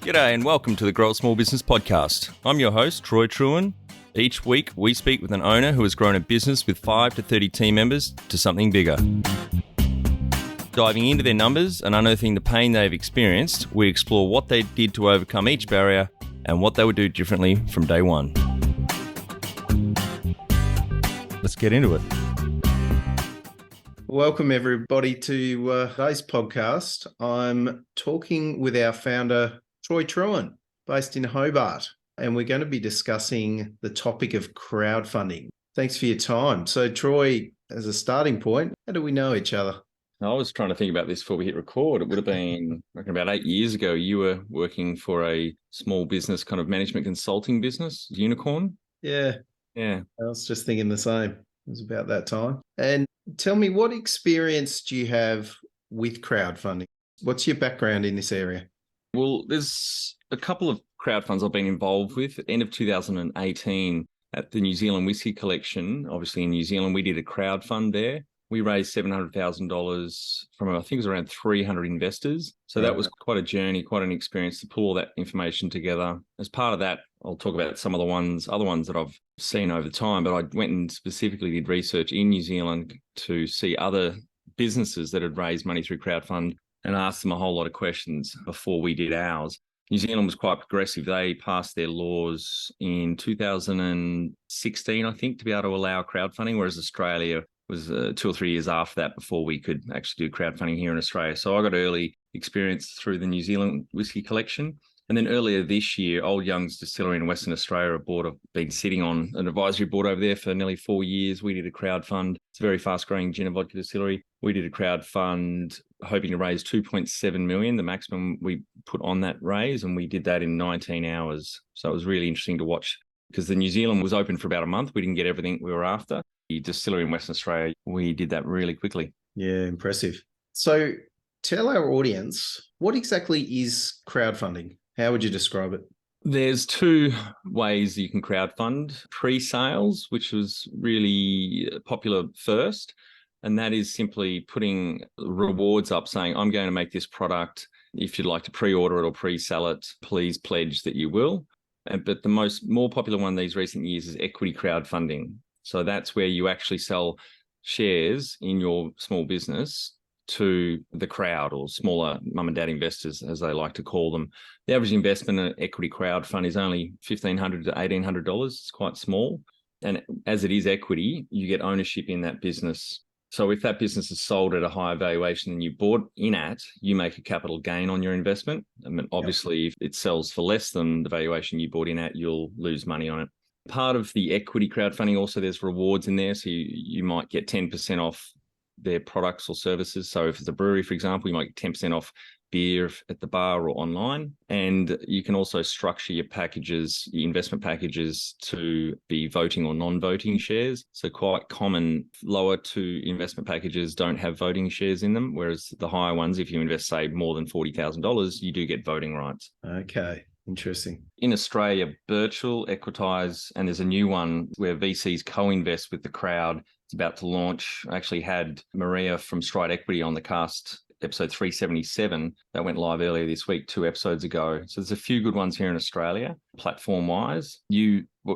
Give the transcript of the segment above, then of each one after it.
G'day and welcome to the Grow a Small Business Podcast. I'm your host, Troy Trewin. Each week, we speak with an owner who has grown a business with 5 to 30 team members to something bigger. Diving into their numbers and unearthing the pain they've experienced, we explore what they did to overcome each barrier and what they would do differently from day one. Let's get into it. Welcome everybody to today's podcast. I'm talking with our founder, Troy Trewin, based in Hobart, and we're going to be discussing the topic of crowdfunding. Thanks for your time. So Troy, as a starting point, how do we know each other? I was trying to think about this before we hit record. It would have been about 8 years ago. You were working for a small business kind of management consulting business, Unicorn. Yeah. I was just thinking the same. It was about that time. And tell me, what experience do you have with crowdfunding? What's your background in this area? Well, there's a couple of crowdfunds I've been involved with. At the end of 2018, at the New Zealand Whisky Collection, obviously in New Zealand, we did a crowdfund there. We raised $700,000 from, I think it was around 300 investors. So that was quite a journey, quite an experience to pull all that information together. As part of that, I'll talk about some of the other ones that I've seen over time, but I went and specifically did research in New Zealand to see other businesses that had raised money through crowdfund and asked them a whole lot of questions before we did ours. New Zealand was quite progressive. They passed their laws in 2016, I think, to be able to allow crowdfunding, whereas Australia was 2 or 3 years after that before we could actually do crowdfunding here in Australia. So I got early experience through the New Zealand Whisky Collection. And then earlier this year, Old Young's Distillery in Western Australia, I've been sitting on an advisory board over there for nearly 4 years. We did a crowdfund. It's a very fast-growing gin and vodka distillery. We did a crowdfund hoping to raise 2.7 million, the maximum we put on that raise, and we did that in 19 hours. So it was really interesting to watch because the New Zealand was open for about a month. We didn't get everything we were after. The distillery in Western Australia, we did that really quickly. Yeah, impressive. So tell our audience, what exactly is crowdfunding? How would you describe it? There's 2 ways you can crowdfund. Pre-sales, which was really popular first, and that is simply putting rewards up saying, I'm going to make this product. If you'd like to pre-order it or pre-sell it, please pledge that you will. But the more popular one these recent years is equity crowdfunding. So that's where you actually sell shares in your small business to the crowd or smaller mum and dad investors, as they like to call them. The average investment in an equity crowd fund is only $1,500 to $1,800. It's quite small. And as it is equity, you get ownership in that business. So if that business is sold at a higher valuation than you bought in at, you make a capital gain on your investment. I mean, obviously, if it sells for less than the valuation you bought in at, you'll lose money on it. Part of the equity crowdfunding, also there's rewards in there. So you might get 10% off their products or services. So if it's a brewery, for example, you might get 10% off beer at the bar or online. And you can also structure your packages, your investment packages, to be voting or non-voting shares. So quite common, lower 2 investment packages don't have voting shares in them, whereas the higher ones, if you invest, say, more than $40,000, you do get voting rights. Okay. Interesting. In Australia, Birchal, Equitize, and there's a new one where VCs co-invest with the crowd. It's about to launch. I actually had Maria from Stride Equity on the cast, episode 377. That went live earlier this week, 2 episodes ago. So there's a few good ones here in Australia, platform-wise.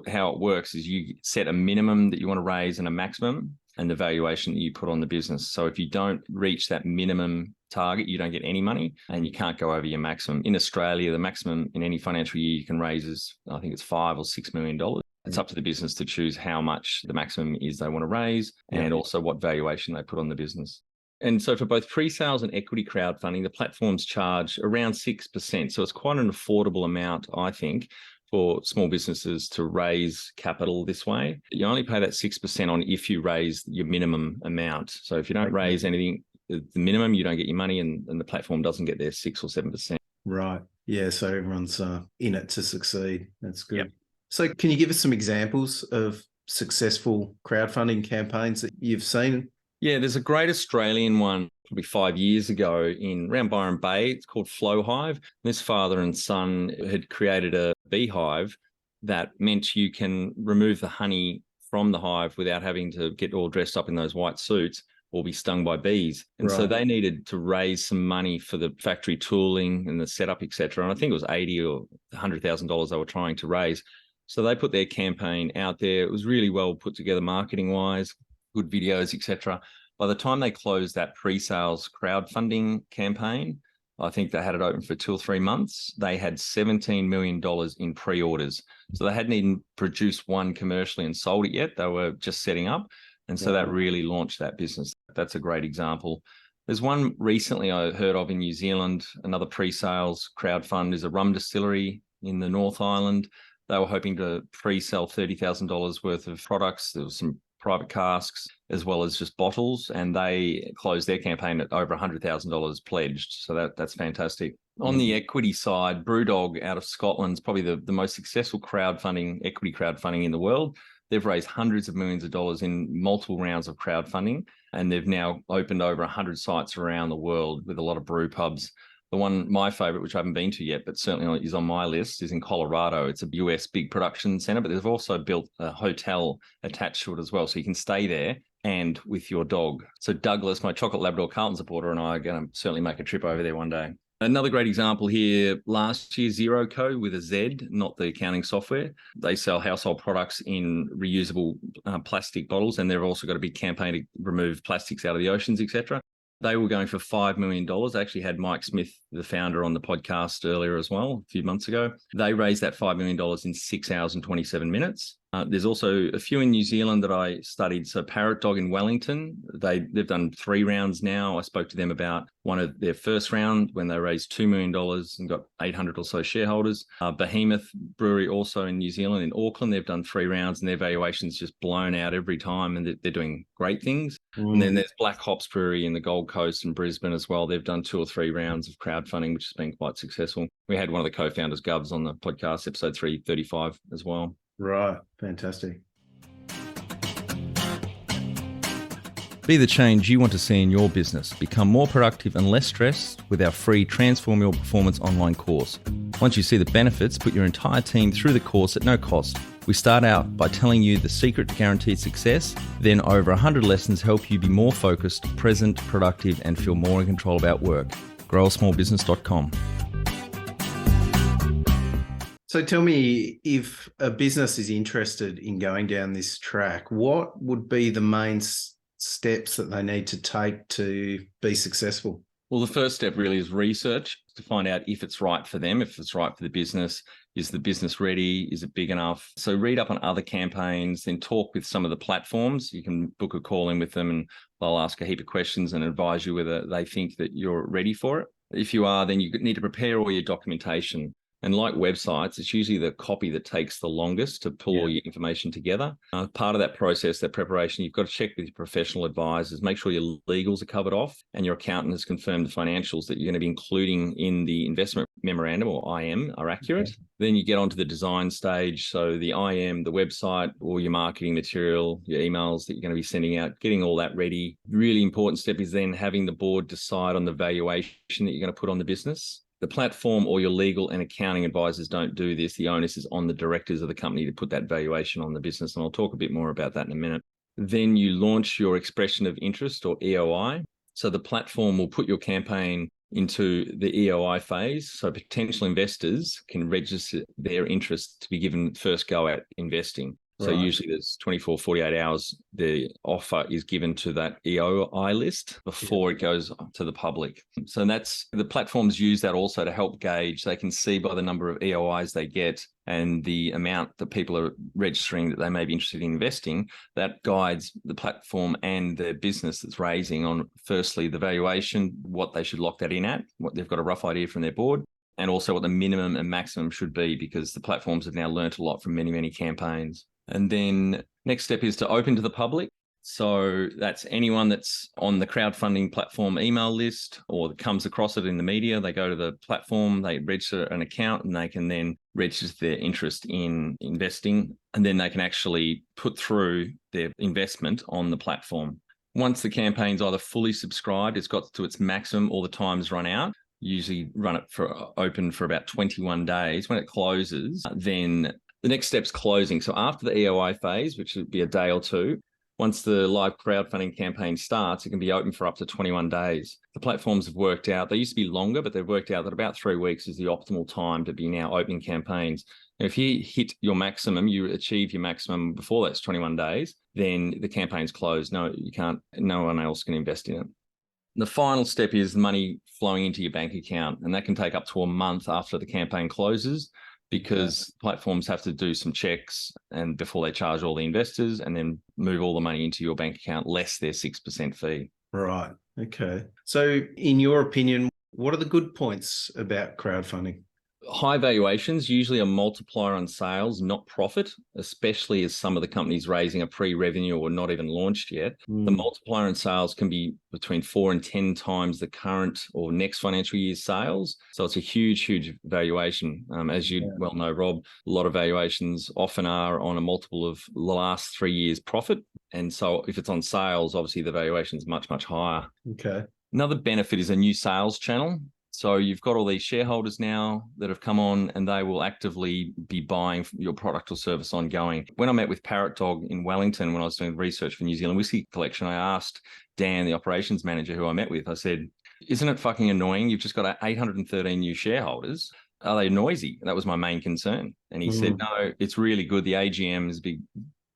How it works is you set a minimum that you want to raise and a maximum, and the valuation that you put on the business. So if you don't reach that minimum target, you don't get any money and you can't go over your maximum. In Australia, the maximum in any financial year you can raise is, I think it's $5 or $6 million. It's up to the business to choose how much the maximum is they want to raise and also what valuation they put on the business. And so for both pre-sales and equity crowdfunding, the platforms charge around 6%. So it's quite an affordable amount, I think, for small businesses to raise capital this way. You only pay that 6% on if you raise your minimum amount. So if you don't raise anything, the minimum, you don't get your money, and the platform doesn't get their 6 or 7%. Right. Yeah. So everyone's in it to succeed. That's good. Yep. So can you give us some examples of successful crowdfunding campaigns that you've seen? Yeah, there's a great Australian one probably 5 years ago around Byron Bay. It's called Flow Hive. This father and son had created a beehive that meant you can remove the honey from the hive without having to get all dressed up in those white suits. or be stung by bees. And so Right. they needed to raise some money for the factory tooling and the setup, etc. And I think it was $80,000 or $100,000 they were trying to raise. So they put their campaign out there. It was really well put together marketing wise, good videos, etc. By the time they closed that pre-sales crowdfunding campaign, I think they had it open for 2 or 3 months. They had $17 million in pre-orders. So they hadn't even produced one commercially and sold it yet. They were just setting up. And so that really launched that business. That's a great example. There's one recently I heard of in New Zealand, another pre-sales crowdfund is a rum distillery in the North Island. They were hoping to pre-sell $30,000 worth of products. There was some private casks as well as just bottles, and they closed their campaign at over $100,000 pledged. So that's fantastic. On the equity side, Brewdog out of Scotland is probably the most successful equity crowdfunding in the world. They've raised hundreds of millions of dollars in multiple rounds of crowdfunding, and they've now opened over 100 sites around the world with a lot of brew pubs. The one, my favorite, which I haven't been to yet, but certainly is on my list, is in Colorado. It's a US big production center, but they've also built a hotel attached to it as well. So you can stay there and with your dog. So Douglas, my chocolate Labrador Carlton supporter, and I are going to certainly make a trip over there one day. Another great example here, last year, ZeroCo with a Z, not the accounting software. They sell household products in reusable plastic bottles, and they've also got a big campaign to remove plastics out of the oceans, etc. They were going for $5 million. I actually had Mike Smith, the founder, on the podcast earlier as well, a few months ago. They raised that $5 million in 6 hours and 27 minutes. There's also a few in New Zealand that I studied. So Parrot Dog in Wellington, they've done 3 rounds now. I spoke to them about one of their first round when they raised $2 million and got 800 or so shareholders. Behemoth Brewery also in New Zealand, in Auckland, they've done 3 rounds and their valuation's just blown out every time, and they're doing great things. And then there's Black Hops Brewery in the Gold Coast and Brisbane as well. They've done 2 or 3 rounds of crowdfunding, which has been quite successful. We had one of the co-founders, Govs, on the podcast, episode 335 as well. Right. Fantastic. Be the change you want to see in your business. Become more productive and less stressed with our free Transform Your Performance online course. Once you see the benefits, put your entire team through the course at no cost. We start out by telling you the secret to guaranteed success, then over 100 lessons help you be more focused, present, productive, and feel more in control about work. growasmallbusiness.com. So tell me, if a business is interested in going down this track, what would be the main steps that they need to take to be successful? Well, the first step really is research to find out if it's right for them, if it's right for the business. Is the business ready? Is it big enough? So read up on other campaigns, then talk with some of the platforms. You can book a call in with them and they'll ask a heap of questions and advise you whether they think that you're ready for it. If you are, then you need to prepare all your documentation. And like websites, it's usually the copy that takes the longest to pull all your information together. Part of that process, that preparation, you've got to check with your professional advisors, make sure your legals are covered off and your accountant has confirmed the financials that you're going to be including in the investment memorandum, or IM, are accurate. Okay. Then you get onto the design stage. So the IM, the website, all your marketing material, your emails that you're going to be sending out, getting all that ready. Really important step is then having the board decide on the valuation that you're going to put on the business. The platform or your legal and accounting advisors don't do this. The onus is on the directors of the company to put that valuation on the business. And I'll talk a bit more about that in a minute. Then you launch your expression of interest, or EOI. So the platform will put your campaign into the EOI phase. So potential investors can register their interest to be given first go at investing. So usually there's 24, 48 hours, the offer is given to that EOI list before it goes to the public. So that's, the platforms use that also to help gauge. They can see by the number of EOIs they get and the amount that people are registering that they may be interested in investing. That guides the platform and the business that's raising on, firstly, the valuation, what they should lock that in at, what they've got a rough idea from their board, and also what the minimum and maximum should be, because the platforms have now learnt a lot from many, many campaigns. And then next step is to open to the public. So that's anyone that's on the crowdfunding platform email list or that comes across it in the media. They go to the platform, they register an account, and they can then register their interest in investing. And then they can actually put through their investment on the platform. Once the campaign's either fully subscribed, it's got to its maximum, or the time's run out. Usually run it open for about 21 days. When it closes, then the next step's closing. So after the EOI phase, which would be a day or two, Once the live crowdfunding campaign starts, it can be open for up to 21 days. The platforms have worked out, they used to be longer, but they've worked out that about 3 weeks is the optimal time to be now opening campaigns. And if you hit your maximum, you achieve your maximum before that's 21 days, then the campaign's closed. No, you can't, no one else can invest in it. The final step is money flowing into your bank account, and that can take up to a month after the campaign closes, because platforms have to do some checks and before they charge all the investors, and then move all the money into your bank account, less their 6% fee. Right. Okay. So in your opinion, what are the good points about crowdfunding? High valuations, usually a multiplier on sales, not profit, especially as some of the companies raising a pre-revenue or not even launched yet. The multiplier on sales can be between 4 and 10 times the current or next financial year's sales. So it's a huge, huge valuation. As you well know, Rob, a lot of valuations often are on a multiple of the last 3 years' profit. And so if it's on sales, obviously the valuation is much, much higher. Okay. Another benefit is a new sales channel. So you've got all these shareholders now that have come on, and they will actively be buying your product or service ongoing. When I met with Parrot Dog in Wellington, when I was doing research for New Zealand Whisky Collection, I asked Dan, the operations manager who I met with, I said, isn't it fucking annoying? You've just got 813 new shareholders. Are they noisy? That was my main concern. And he said, no, it's really good. The AGM is a big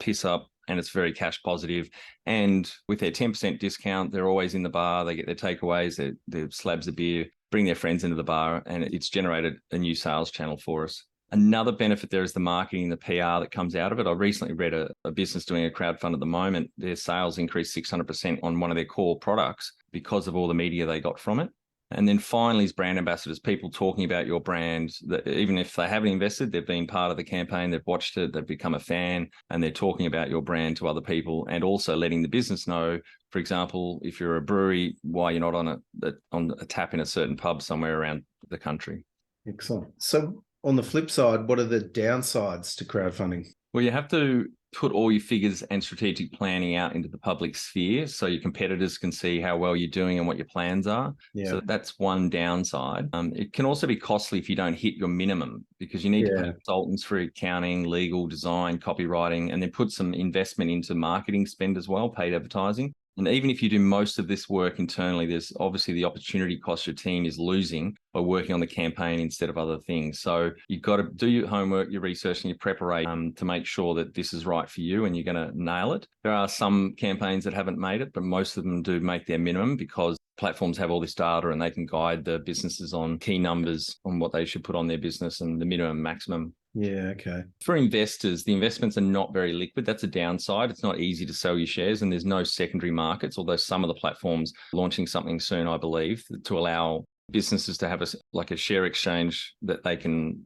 piss up, and it's very cash positive. And with their 10% discount, they're always in the bar. They get their takeaways, their slabs of beer, bring their friends into the bar, and it's generated a new sales channel for us. Another benefit there is the marketing, the PR that comes out of it. I recently read a business doing a crowdfund at the moment. Their sales increased 600% on one of their core products because of all the media they got from it. And then finally is brand ambassadors, people talking about your brand, that even if they haven't invested, they've been part of the campaign, they've watched it, they've become a fan, and they're talking about your brand to other people, and also letting the business know, for example, if you're a brewery, why you're not on a tap in a certain pub somewhere around the country. Excellent. So on the flip side, what are the downsides to crowdfunding? Well, you have to put all your figures and strategic planning out into the public sphere so your competitors can see how well you're doing and what your plans are. Yeah. So that's one downside. It can also be costly if you don't hit your minimum, because you need to pay consultants for accounting, legal, design, copywriting, and then put some investment into marketing spend as well, paid advertising. And even if you do most of this work internally, there's obviously the opportunity cost your team is losing by working on the campaign instead of other things. So you've got to do your homework, your research, and your preparation to make sure that this is right for you and you're going to nail it. There are some campaigns that haven't made it, but most of them do make their minimum, because platforms have all this data and they can guide the businesses on key numbers on what they should put on their business and the minimum, maximum. Yeah, okay. For investors, the investments are not very liquid. That's a downside. It's not easy to sell your shares, and there's no secondary markets, although some of the platforms are launching something soon, I believe, to allow businesses to have a share exchange that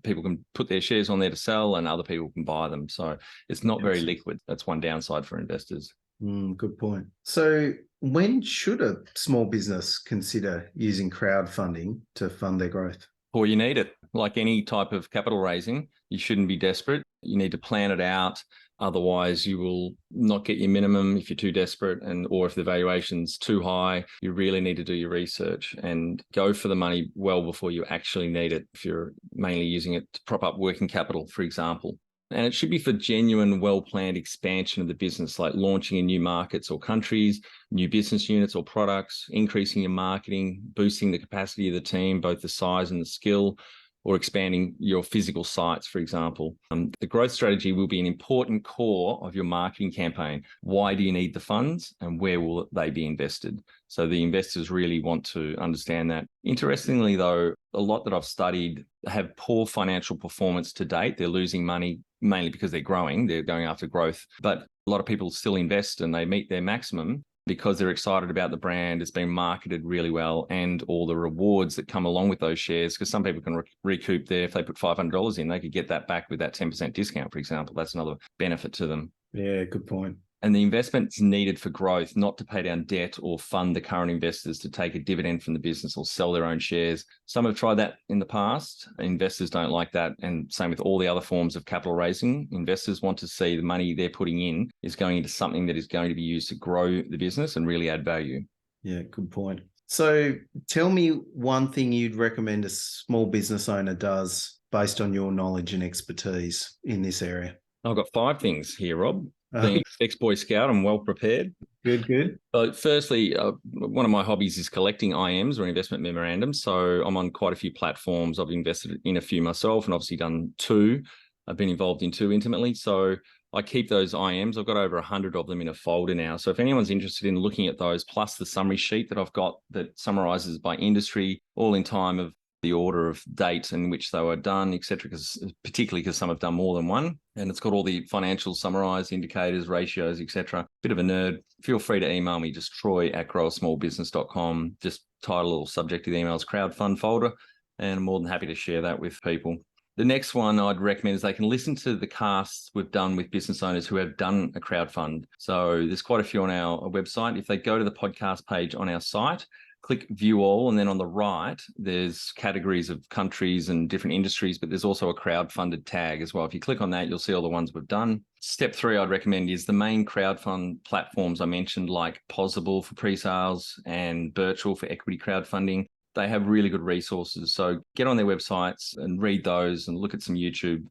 people can put their shares on there to sell and other people can buy them. So it's not very liquid. That's one downside for investors. Good point. So when should a small business consider using crowdfunding to fund their growth? Or you need it. Like any type of capital raising, you shouldn't be desperate. You need to plan it out. Otherwise, you will not get your minimum if you're too desperate, or if the valuation's too high. You really need to do your research and go for the money well before you actually need it, if you're mainly using it to prop up working capital, for example. And it should be for genuine, well-planned expansion of the business, like launching in new markets or countries, new business units or products, increasing your marketing, boosting the capacity of the team, both the size and the skill, or expanding your physical sites, for example. The growth strategy will be an important core of your marketing campaign. Why do you need the funds, and where will they be invested? So the investors really want to understand that. Interestingly, though, a lot that I've studied have poor financial performance to date. They're losing money mainly because they're growing. They're going after growth. But a lot of people still invest and they meet their maximum because they're excited about the brand. It's being marketed really well, and all the rewards that come along with those shares, because some people can recoup if they put $500 in, they could get that back with that 10% discount, for example. That's another benefit to them. Yeah, good point. And the investment's needed for growth, not to pay down debt or fund the current investors to take a dividend from the business or sell their own shares. Some have tried that in the past. Investors don't like that. And same with all the other forms of capital raising. Investors want to see the money they're putting in is going into something that is going to be used to grow the business and really add value. Yeah, good point. So tell me one thing you'd recommend a small business owner does based on your knowledge and expertise in this area. I've got 5 things here, Rob. Being ex-Boy Scout, I'm well prepared. Good. Firstly, one of my hobbies is collecting IMs or investment memorandums. So I'm on quite a few platforms. I've invested in a few myself and obviously done 2. I've been involved in 2 intimately. So I keep those IMs. I've got over 100 of them in a folder now. So if anyone's interested in looking at those, plus the summary sheet that I've got that summarizes by industry, all in time of the order of date in which they were done, etc., particularly because some have done more than one. And it's got all the financial summarized indicators, ratios, etc. Bit of a nerd. Feel free to email me, just troy@growasmallbusiness.com. Just title or subject of the email is crowdfund folder. And I'm more than happy to share that with people. The next one I'd recommend is they can listen to the casts we've done with business owners who have done a crowdfund. So there's quite a few on our website. If they go to the podcast page on our site, click view all, and then on the right, there's categories of countries and different industries, but there's also a crowdfunded tag as well. If you click on that, you'll see all the ones we've done. Step 3 I'd recommend is the main crowdfund platforms I mentioned, like Possible for pre-sales and Virtual for equity crowdfunding. They have really good resources. So get on their websites and read those and look at some YouTube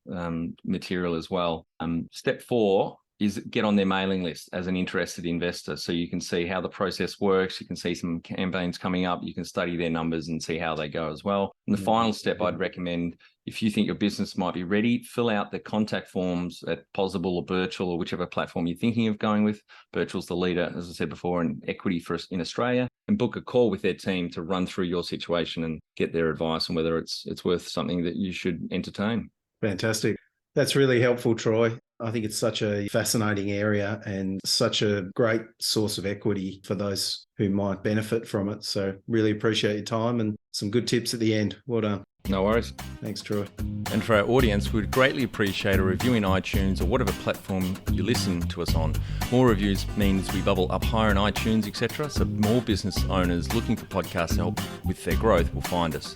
material as well. Step 4 is get on their mailing list as an interested investor. So you can see how the process works. You can see some campaigns coming up. You can study their numbers and see how they go as well. And the final step I'd recommend, if you think your business might be ready, fill out the contact forms at Possible or Virtual or whichever platform you're thinking of going with. Virtual's the leader, as I said before, in equity for us in Australia, and book a call with their team to run through your situation and get their advice on whether it's worth something that you should entertain. Fantastic. That's really helpful, Troy. I think it's such a fascinating area and such a great source of equity for those who might benefit from it. So really appreciate your time and some good tips at the end. Well done. No worries. Thanks, Troy. And for our audience, we'd greatly appreciate a review in iTunes or whatever platform you listen to us on. More reviews means we bubble up higher in iTunes, etc. So more business owners looking for podcast help with their growth will find us.